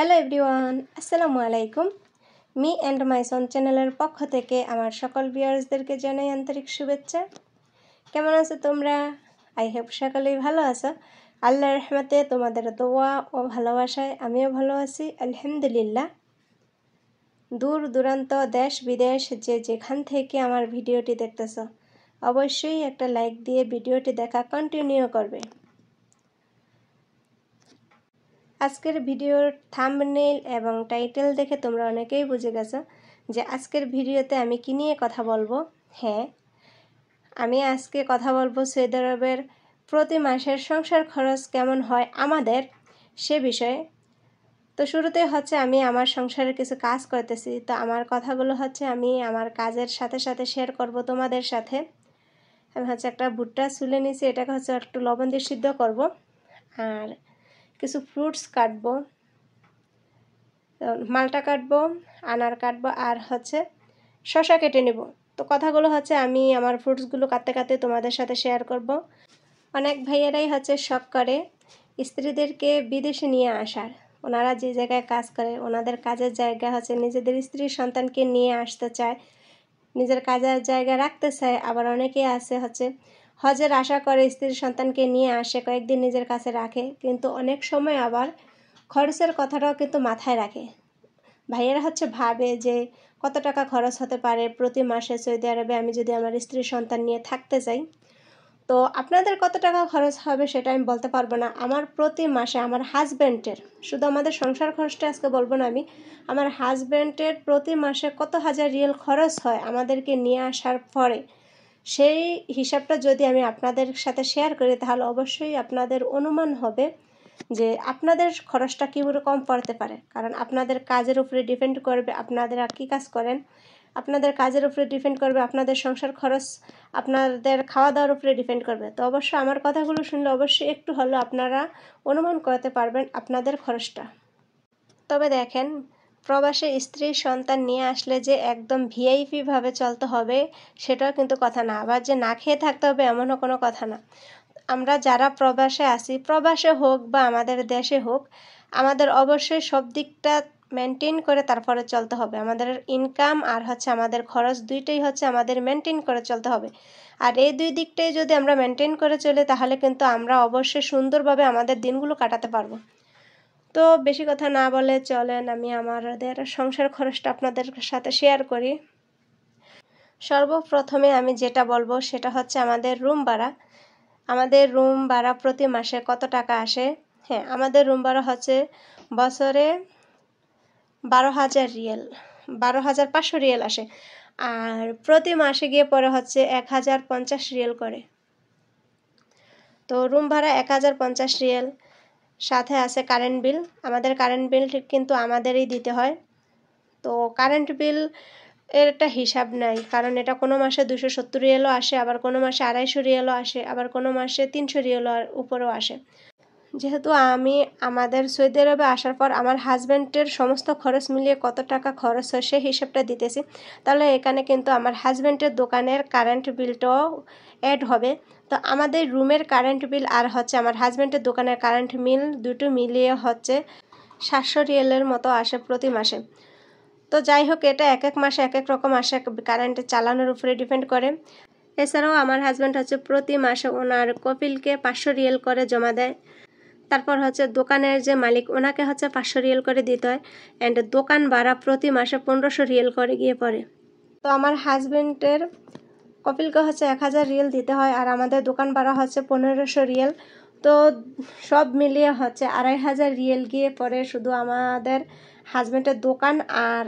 Hello everyone, আসসালামু আলাইকুম। Me and my সন চ্যানেলের পক্ষ থেকে আমার সকল ভিউয়ার্সদেরকে জানাই আন্তরিক শুভেচ্ছা। কেমন আছো তোমরা? আই হোপ সকলেই ভালো আছো। আল্লাহর রহমতে তোমাদের দোয়া ও ভালোবাসায় আমিও ভালো আছি, আলহামদুলিল্লাহ। দূর দূরান্ত দেশ বিদেশ যে যেখান থেকে আমার ভিডিওটি দেখতেছো, অবশ্যই একটা লাইক দিয়ে ভিডিওটি দেখা কন্টিনিউ করবে। আজকের ভিডিওর থাম্বনেইল এবং টাইটেল দেখে তোমরা অনেকেই বুঝে গেছো যে আজকের ভিডিওতে আমি কী নিয়ে কথা বলবো। হ্যাঁ, আমি আজকে কথা বলবো সৌদি আরবের প্রতি মাসের সংসার খরচ কেমন হয় আমাদের, সে বিষয়ে। তো শুরুতে হচ্ছে আমি আমার সংসারের কিছু কাজ করতেছি, তো আমার কথাগুলো হচ্ছে আমি আমার কাজের সাথে সাথে শেয়ার করব তোমাদের সাথে। আমি হচ্ছে একটা ভুট্টা ছুলে নিয়েছি, এটাকে হচ্ছে একটু লবণ দিয়ে সিদ্ধ করব, আর কিছু ফ্রুটস কাটবো, মালটা কাটবো, আনার কাটবো, আর হচ্ছে শসা কেটে নেব। তো কথাগুলো হচ্ছে আমি আমার ফ্রুটসগুলো কাটতে কাটতে তোমাদের সাথে শেয়ার করব। অনেক ভাইয়েরাই হচ্ছে শখ করে স্ত্রীদেরকে বিদেশে নিয়ে আসার। ওনারা যে জায়গায় কাজ করে, ওনাদের কাজের জায়গা হচ্ছে নিজেদের স্ত্রী সন্তানকে নিয়ে আসতে চায়, নিজের কাজের জায়গা রাখতে চায়। আবার অনেকেই আছে হচ্ছে হজের আশা করে স্ত্রী সন্তানকে নিয়ে আসে, কয়েকদিন নিজের কাছে রাখে, কিন্তু অনেক সময় আবার খরচের কথাটাও কিন্তু মাথায় রাখে। ভাইয়েরা হচ্ছে ভাবে যে কত টাকা খরচ হতে পারে প্রতি মাসে সৌদি আরবে আমি যদি আমার স্ত্রী সন্তান নিয়ে থাকতে চাই। তো আপনাদের কত টাকা খরচ হবে সেটা আমি বলতে পারবো না। আমার প্রতি মাসে আমার হাজব্যান্ডের, শুধু আমাদের সংসার খরচটা আজকে বলবো না আমি, আমার হাজব্যান্ডের প্রতি মাসে কত হাজার রিয়াল খরচ হয় আমাদেরকে নিয়ে আসার পরে, সেই হিসাবটা যদি আমি আপনাদের সাথে শেয়ার করি তাহলে অবশ্যই আপনাদের অনুমান হবে যে আপনাদের খরচটা কীরকম পড়তে পারে। কারণ আপনাদের কাজের উপরে ডিপেন্ড করবে আপনাদের আর কী কাজ করেন, আপনাদের কাজের উপরে ডিপেন্ড করবে আপনাদের সংসার খরচ, আপনাদের খাওয়া দাওয়ার উপরে ডিপেন্ড করবে। তো অবশ্যই আমার কথাগুলো শুনলে অবশ্যই একটু হলেও আপনারা অনুমান করতে পারবেন আপনাদের খরচটা। তবে দেখেন, প্রবাসে স্ত্রী সন্তান নিয়ে আসলে যে একদম ভিআইপিভাবে চলতে হবে সেটাও কিন্তু কথা না, আবার যে না খেয়ে থাকতে হবে এমনও কোনো কথা না। আমরা যারা প্রবাসে আছি, প্রবাসে হোক বা আমাদের দেশে হোক, আমাদের অবশ্যই সব দিকটা মেনটেন করে তারপরে চলতে হবে। আমাদের ইনকাম আর হচ্ছে আমাদের খরচ দুইটাই হচ্ছে আমাদের মেনটেন করে চলতে হবে। আর এই দুই দিকটাই যদি আমরা মেনটেন করে চলি তাহলে কিন্তু আমরা অবশ্যই সুন্দরভাবে আমাদের দিনগুলো কাটাতে পারবো। তো বেশি কথা না বলে চলেন আমি আমাদের সংসার খরচটা আপনাদের সাথে শেয়ার করি। সর্বপ্রথমে আমি যেটা বলবো সেটা হচ্ছে আমাদের রুম ভাড়া। আমাদের রুম ভাড়া প্রতি মাসে কত টাকা আসে? হ্যাঁ, আমাদের রুম ভাড়া হচ্ছে বছরে 12,000 রিয়াল, 12,500 রিয়াল আসে। আর প্রতি মাসে গিয়ে পরে হচ্ছে 1,050 রিয়াল করে। তো রুম ভাড়া 1,050 রিয়াল, সাথে আছে কারেন্ট বিল। আমাদের কারেন্ট বিল কিন্তু আমাদেরই দিতে হয়। তো কারেন্ট বিল এর একটা হিসাব নাই, কারণ এটা কোনো মাসে 270 রিয়ালও আসে, আবার কোনো মাসে 250 রিয়ালও আসে, আবার কোনো মাসে 300 রিয়ালের উপরেও আসে। যেহেতু আমি আমাদের সৌদি আরবে আসার পর আমার হাজব্যান্ডের সমস্ত খরচ মিলিয়ে কত টাকা খরচ হয় সেই হিসাবটা দিতেছি, তাহলে এখানে কিন্তু আমার হাজব্যান্ডের দোকানের কারেন্ট বিলটাও অ্যাড হবে। তো আমাদের রুমের কারেন্ট বিল আর হচ্ছে আমার হাজব্যান্ডের দোকানের কারেন্ট বিল দুটো মিলিয়ে হচ্ছে 700 রিয়ালের মতো আসে প্রতি মাসে। তো যাই হোক, এটা এক এক মাসে এক এক রকম আসে, কারেন্ট চালানোর উপরে ডিপেন্ড করে। এছাড়াও আমার হাজব্যান্ড হচ্ছে প্রতি মাসে ওনার কপিলকে 500 রিয়াল করে জমা দেয়। তারপর হচ্ছে দোকানের যে মালিক ওনাকে হচ্ছে 500 রিয়াল করে দিতে হয়, অ্যান্ড দোকান ভাড়া প্রতি মাসে 1500 রিয়াল করে গিয়ে পড়ে। তো আমার হাজব্যান্ডের কপিলকে হচ্ছে 1000 রিয়াল দিতে হয়, আর আমাদের দোকান ভাড়া হচ্ছে 1500 রিয়াল। তো সব মিলিয়ে হচ্ছে 2500 রিয়াল গিয়ে পড়ে শুধু আমাদের হাজব্যান্ডের দোকান আর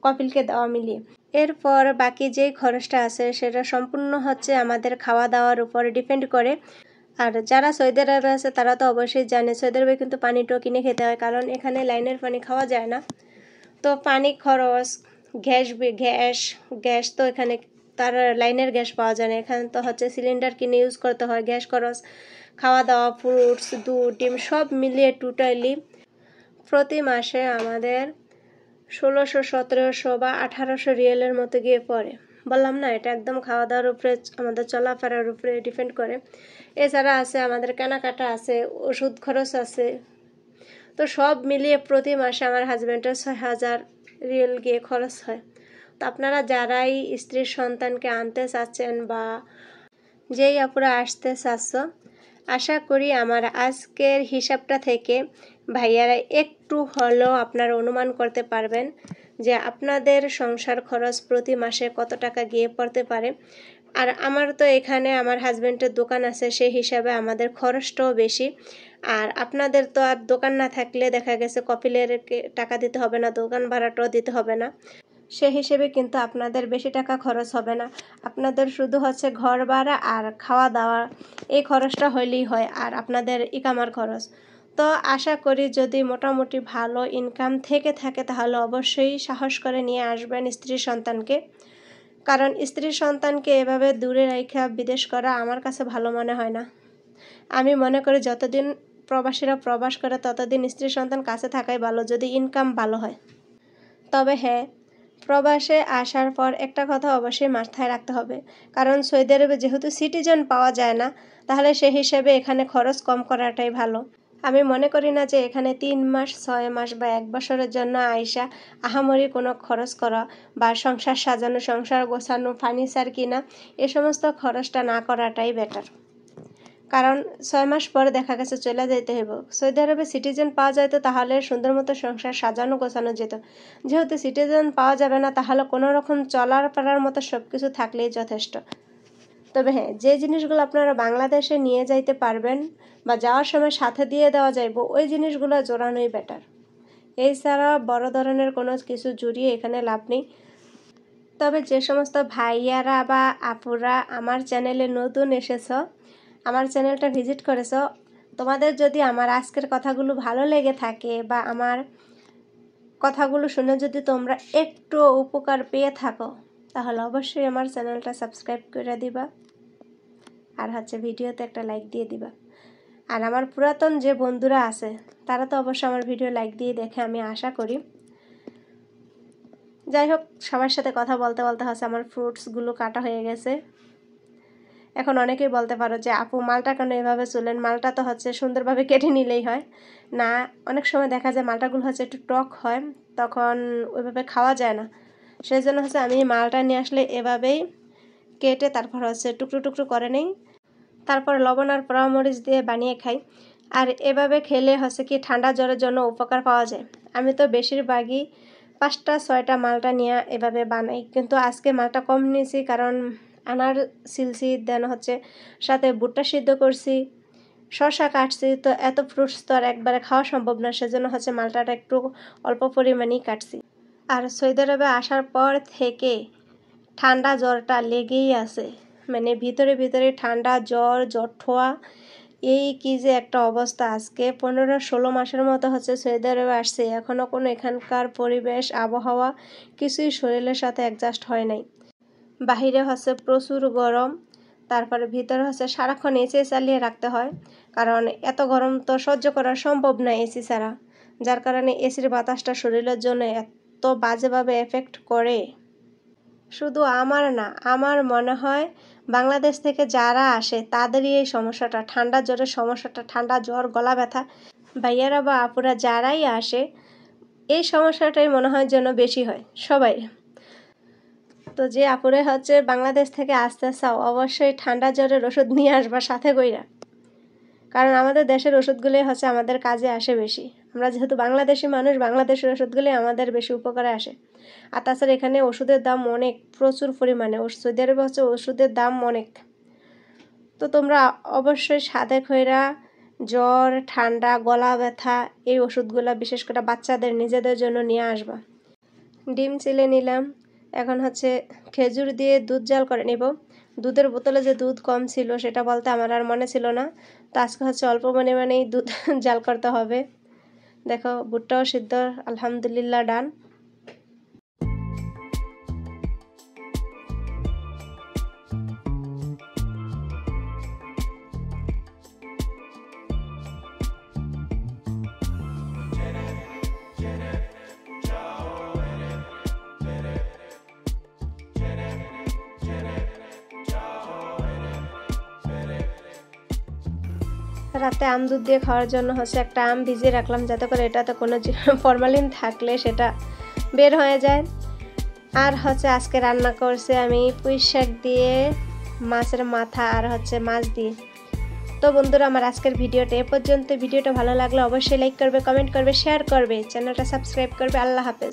কপিলকে দেওয়া মিলিয়ে। এরপর বাকি যেই খরচটা আছে সেটা সম্পূর্ণ হচ্ছে আমাদের খাওয়া দাওয়ার উপরে ডিপেন্ড করে। আর যারা সৌদি আরবে আছে তারা তো অবশ্যই জানে সৌদি আরবে কিন্তু পানিটাও কিনে খেতে হয়, কারণ এখানে লাইনের পানি খাওয়া যায় না। তো পানি খরচ, গ্যাস তো এখানে তার লাইনের গ্যাস পাওয়া যায় না, এখানে তো হচ্ছে সিলিন্ডার কিনে ইউজ করতে হয়, গ্যাস খরচ, খাওয়া দাওয়া, ফ্রুটস, দুধ, ডিম সব মিলিয়ে টোটালি প্রতি মাসে আমাদের 1600, 1700 বা 1800 রিয়ালের মতো গিয়ে পড়ে। বললাম না, এটা একদম খাওয়া দাওয়ার উপরে, আমাদের চলাফেরার উপরে ডিপেন্ড করে। এছাড়া আছে আমাদের কেনাকাটা আছে, ওষুধ খরচ আছে। তো সব মিলিয়ে প্রতি মাসে আমার হাজব্যান্ডের 6,000 রিয়েল গিয়ে খরচ হয়। তো আপনারা যারাই স্ত্রীর সন্তানকে আনতে চাচ্ছেন বা যেই আপুরা আসতে চাচ্ছ, আশা করি আমার আজকের হিসাবটা থেকে ভাইয়ারা একটু হলেও আপনারা অনুমান করতে পারবেন যে আপনাদের সংসার খরচ প্রতি মাসে কত টাকা গিয়ে পড়তে পারে। আর আমার তো এখানে আমার হাজব্যান্ডের দোকান আছে, সেই হিসাবে আমাদের খরচটাও বেশি। আর আপনাদের তো আর দোকান না থাকলে দেখা গেছে কপিলের টাকা দিতে হবে না, দোকান ভাড়াটাও দিতে হবে না, সে হিসেবে কিন্তু আপনাদের বেশি টাকা খরচ হবে না। আপনাদের শুধু হচ্ছে ঘর ভাড়া আর খাওয়া দাওয়া, এই খরচটা হইলেই হয়, আর আপনাদের ইকামার খরচ। তো আশা করি যদি মোটামুটি ভালো ইনকাম থেকে থাকে তাহলে অবশ্যই সাহস করে নিয়ে আসবেন স্ত্রী সন্তানকে। কারণ স্ত্রী সন্তানকে এভাবে দূরে রেখে বিদেশ করা আমার কাছে ভালো মনে হয় না। আমি মনে করি যতদিন প্রবাসীরা প্রবাস করে ততদিন স্ত্রী সন্তান কাছে থাকাই ভালো, যদি ইনকাম ভালো হয়। তবে হ্যাঁ, প্রবাসে আসার পর একটা কথা অবশ্যই মাথায় রাখতে হবে, কারণ সৌদি আরবে যেহেতু সিটিজেন পাওয়া যায় না, তাহলে সেই হিসেবে এখানে খরচ কম করাটাই ভালো। আমি মনে করি না যে এখানে 3 মাস 6 মাস বা 1 বছরের জন্য আইসা আহামরি কোনো খরচ করা বা সংসার সাজানো, সংসার গোছানো, ফার্নিচার কিনা, এ সমস্ত খরচটা না করাটাই বেটার। কারণ 6 মাস পরে দেখা গেছে চলে যেতে হইব। সৌদি আরবে সিটিজেন পাওয়া যায় তো তাহলে সুন্দর মতো সংসার সাজানো গোছানো যেত। যেহেতু সিটিজেন পাওয়া যাবে না, তাহলে কোনো রকম চলার পারার মতো সব কিছু থাকলেই যথেষ্ট। তবে হ্যাঁ, যে জিনিসগুলো আপনারা বাংলাদেশে নিয়ে যাইতে পারবেন বা যাওয়ার সময় সাথে দিয়ে দেওয়া যাইব, ওই জিনিসগুলো জোড়ানোই বেটার। এছাড়া বড় ধরনের কোনো কিছু জুড়িয়ে এখানে লাভ নেই। তবে যে সমস্ত ভাইয়ারা বা আপুরা আমার চ্যানেলে নতুন এসেছ, আমার চ্যানেলটা ভিজিট করেছ, তোমাদের যদি আমার আজকের কথাগুলো ভালো লেগে থাকে বা আমার কথাগুলো শুনে যদি তোমরা একটু উপকার পেয়ে থাকো, তাহলে অবশ্যই আমার চ্যানেলটা সাবস্ক্রাইব করে দিবা আর হচ্ছে ভিডিওতে একটা লাইক দিয়ে দিবা। আর আমার পুরাতন যে বন্ধুরা আছে তারা তো অবশ্যই আমার ভিডিও লাইক দিয়ে দেখে, আমি আশা করি। যাই হোক, সবার সাথে কথা বলতে বলতে হচ্ছে আমার ফ্রুটসগুলো কাটা হয়ে গেছে। এখন অনেকেই বলতে পারো যে আপু মালটা কেন এভাবে চলেন, মালটা তো হচ্ছে সুন্দরভাবে কেটে নিলেই হয় না। অনেক সময় দেখা যায় মালটাগুলো হচ্ছে একটু টক হয়, তখন ওইভাবে খাওয়া যায় না। সেই জন্য হচ্ছে আমি মালটা নিয়ে আসলে এভাবেই কেটে তারপর হচ্ছে টুকরো টুকরো করে নেই, তারপর লবণ আর পোড়ামরিচ দিয়ে বানিয়ে খাই। আর এভাবে খেলে হচ্ছে কি ঠান্ডা জ্বরের জন্য উপকার পাওয়া যায়। আমি তো বেশিরভাগই 5টা 6টা মালটা নিয়ে এভাবে বানাই, কিন্তু আজকে মালটা কম নিয়েছি কারণ আনার সিলসি, দেন হচ্ছে সাথে ভুট্টা সিদ্ধ করছি, শসা কাটছি, তো এত ফ্রুটস তো আর একবারে খাওয়া সম্ভব না, সেজন্য হচ্ছে মালটাটা একটু অল্প পরিমাণেই কাটছি। আর সৌদি আরবে আসার পর থেকে ঠান্ডা জ্বরটা লেগেই আছে, মানে ভিতরে ভিতরে ঠান্ডা জ্বর ঠোয়া, এই কি যে একটা অবস্থা। আজকে 15-16 মাসের মতো হচ্ছে সৌদি আরবে আসছে, এখনও কোনো এখানকার পরিবেশ আবহাওয়া কিছুই শরীরের সাথে অ্যাডজাস্ট হয় নাই। বাহিরে হচ্ছে প্রচুর গরম, তারপরে ভিতরে হচ্ছে সারাক্ষণ এসি চালিয়ে রাখতে হয়, কারণ এত গরম তো সহ্য করা সম্ভব না এসি ছাড়া, যার কারণে এসির বাতাসটা শরীরের জন্য এত বাজেভাবে এফেক্ট করে। শুধু আমার না, আমার মনে হয় বাংলাদেশ থেকে যারা আসে তাদেরই এই সমস্যাটা, ঠান্ডা জ্বরের সমস্যাটা, ঠান্ডা জ্বর গলা ব্যথা, ভাইয়ারা বা আপুরা যারাই আসে এই সমস্যাটাই মনে হয় যেন বেশি হয় সবাই। তো যে আপুরে হচ্ছে বাংলাদেশ থেকে আসতে চাও, অবশ্যই ঠান্ডা জ্বরের ওষুধ নিয়ে আসবা সাথে কইরা, কারণ আমাদের দেশের ওষুধগুলোই হচ্ছে আমাদের কাজে আসে বেশি। আমরা যেহেতু বাংলাদেশি মানুষ, বাংলাদেশের ওষুধগুলোই আমাদের বেশি উপকারে আসে। আর তাছাড়া এখানে ওষুধের দাম অনেক, প্রচুর পরিমাণে, সৌদি আরবে হচ্ছে ওষুধের দাম অনেক। তো তোমরা অবশ্যই সাথে কইরা জ্বর ঠান্ডা গলা ব্যথা এই ওষুধগুলো বিশেষ করে বাচ্চাদের নিজেদের জন্য নিয়ে আসবা। ডিম চিলে নিলাম, এখন হচ্ছে খেজুর দিয়ে দুধ জাল করে নেব। দুধের বোতলে যে দুধ কম ছিল সেটা বলতে আমার আর মনে ছিল না, তো আজকে হচ্ছে অল্প পরিমাণেই দুধ জাল করতে হবে। দেখো ভুট্টাও সিদ্ধ আলহামদুলিল্লাহ ডান। রাতে আম দুধ দিয়ে খাওয়ার জন্য হচ্ছে একটা আম ভিজিয়ে রাখলাম, যাতে করে এটাতে কোনো ফরমালিন থাকলে সেটা বের হয়ে যায়। আর হচ্ছে আজকে রান্না করছে আমি পুঁই শাক দিয়ে, মাছের মাথা আর হচ্ছে মাছ দিয়ে। তো বন্ধুরা, আমার আজকের ভিডিওটা এ পর্যন্ত। ভিডিওটা ভালো লাগলে অবশ্যই লাইক করবে, কমেন্ট করবে, শেয়ার করবে, চ্যানেলটা সাবস্ক্রাইব করবে। আল্লাহ হাফেজ।